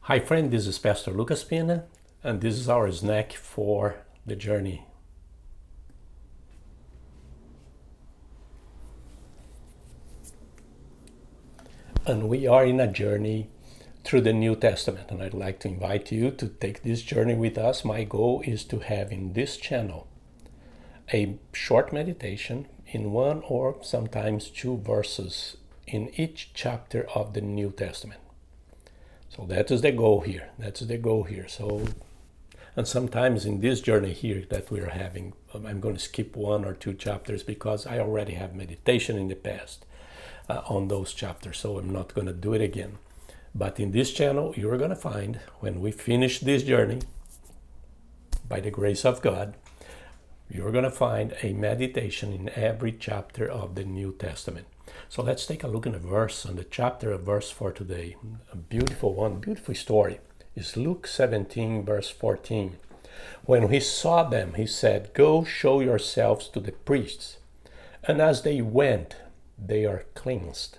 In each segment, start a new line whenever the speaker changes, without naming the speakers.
Hi friend, this is Pastor Lucas Pena, and this is our snack for the journey. And we are in a journey through the New Testament, and I'd like to invite you to take this journey with us. My goal is to have in this channel a short meditation in one or sometimes two verses in each chapter of the New Testament. So that is the goal here. That's the goal here. And sometimes in this journey here that we're having, I'm going to skip one or two chapters because I already have meditation in the past on those chapters, so I'm not going to do it again. But in this channel, you're going to find, when we finish this journey, by the grace of God, you're going to find a meditation in every chapter of the New Testament. So let's take a look in the verse, on the chapter of verse for today. A beautiful one, beautiful story. Is Luke 17, verse 14. When he saw them, he said, "Go show yourselves to the priests." And as they went, they are cleansed.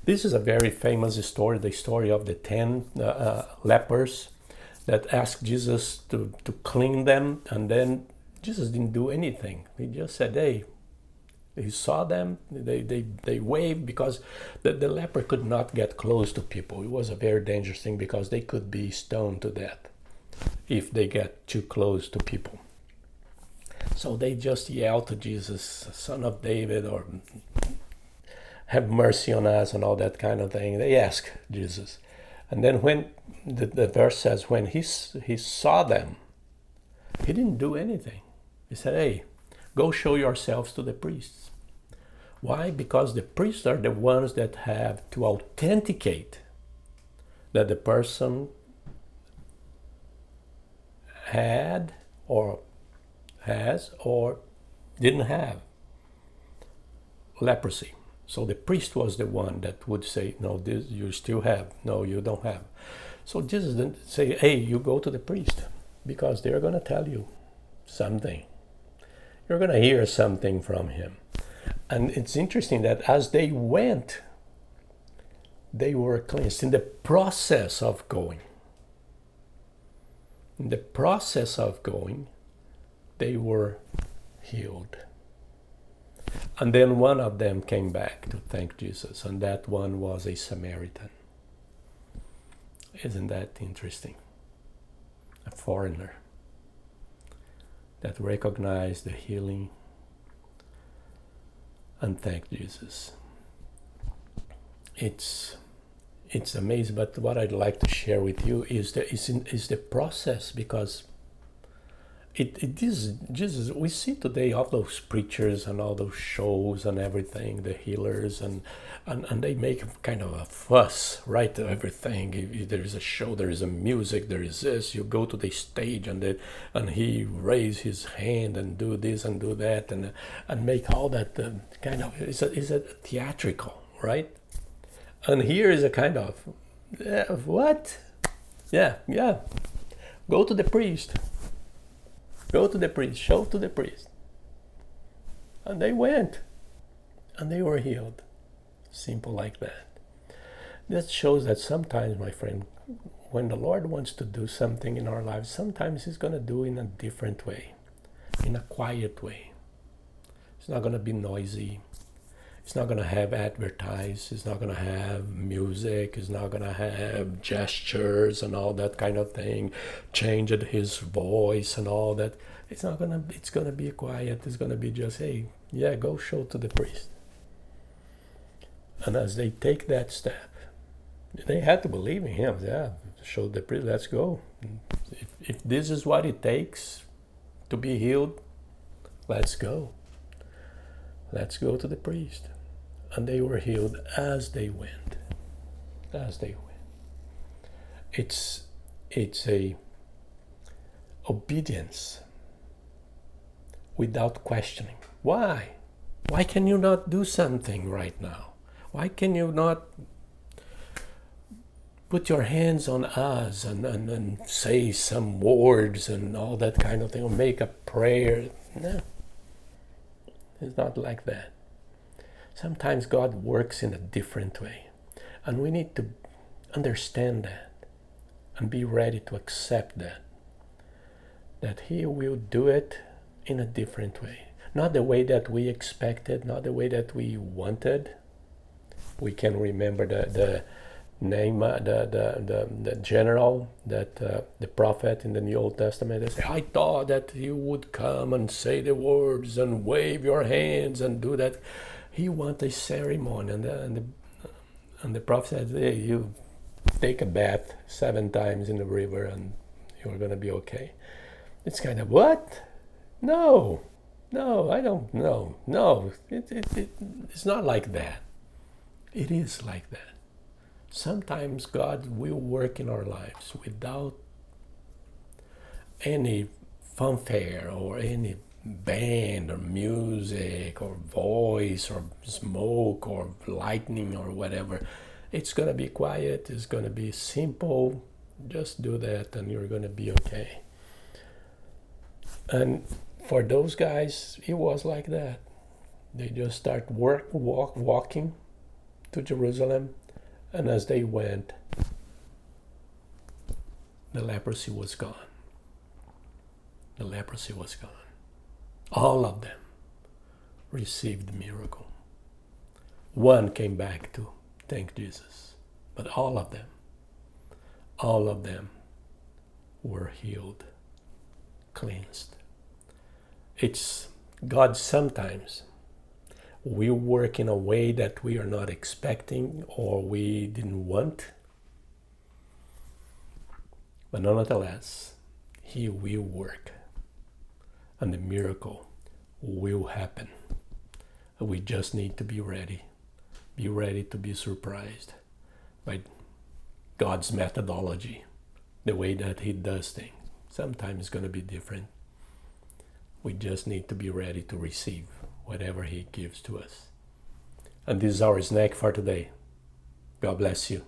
This is a very famous story, the story of the 10 lepers that asked Jesus to clean them, and then Jesus didn't do anything. He just said, hey, he saw them, they waved, because the leper could not get close to people. It was a very dangerous thing because they could be stoned to death if they get too close to people. So they just yelled to Jesus, "Son of David," or "Have mercy on us," and all that kind of thing. They asked Jesus. And then when the verse says, when he saw them, he didn't do anything. He said, hey, go show yourselves to the priests. Why? Because the priests are the ones that have to authenticate that the person had or has or didn't have leprosy. So the priest was the one that would say, no, this you still have, no, you don't have. So Jesus didn't say, hey, you go to the priest, because they're going to tell you something. You're going to hear something from him. And it's interesting that as they went, they were cleansed. In the process of going, they were healed. And then one of them came back to thank Jesus, and that one was a Samaritan. Isn't that interesting? A foreigner that recognized the healing and thanked Jesus. It's amazing, but what I'd like to share with you is the process, because it is Jesus. We see today all those preachers and all those shows and everything, the healers, and they make kind of a fuss, right? Everything. If there is a show, there is a music, there is this. You go to the stage and he raise his hand and do this and do that and make all that kind of is a theatrical, right? And here is a kind of what? Yeah. Go to the priest. Go to the priest, show to the priest. And they went, and they were healed. Simple like that. That shows that sometimes, my friend, when the Lord wants to do something in our lives, sometimes he's going to do it in a different way, in a quiet way. It's not going to be noisy. It's not going to have advertise. It's not going to have music. It's not going to have gestures and all that kind of thing. Changed his voice and all that. It's not going to. It's going to be quiet. It's going to be just, hey, yeah, go show to the priest. And as they take that step, they had to believe in him. Yeah, show the priest. Let's go. If this is what it takes to be healed, let's go. Let's go to the priest. And they were healed as they went. As they went. It's a obedience without questioning. Why? Why can you not do something right now? Why can you not put your hands on us and say some words and all that kind of thing, or make a prayer? No. It's not like that. Sometimes God works in a different way. And we need to understand that. and be ready to accept that He will do it in a different way. Not the way that we expected, not the way that we wanted. We can remember the name, the general, that the prophet in the New Old Testament. They say, I thought that you would come and say the words and wave your hands and do that. He wants a ceremony. And the prophet said, hey, you take a bath 7 times in the river and you're going to be okay. It's kind of, what? No, I don't know. No, it's not like that. It is like that. Sometimes God will work in our lives without any fanfare or any band or music or voice or smoke or lightning or whatever. It's going to be quiet. It's going to be simple. Just do that and you're going to be okay. And for those guys, it was like that. They just start walking to Jerusalem, and as they went, the leprosy was gone. The leprosy was gone. All of them received the miracle. One came back to thank Jesus, but all of them were healed, cleansed. It's God sometimes will work in a way that we are not expecting or we didn't want. But nonetheless, He will work and the miracle will happen. We just need to be ready. Be ready to be surprised by God's methodology, the way that He does things. Sometimes it's going to be different. We just need to be ready to receive whatever He gives to us. And this is our snack for today. God bless you.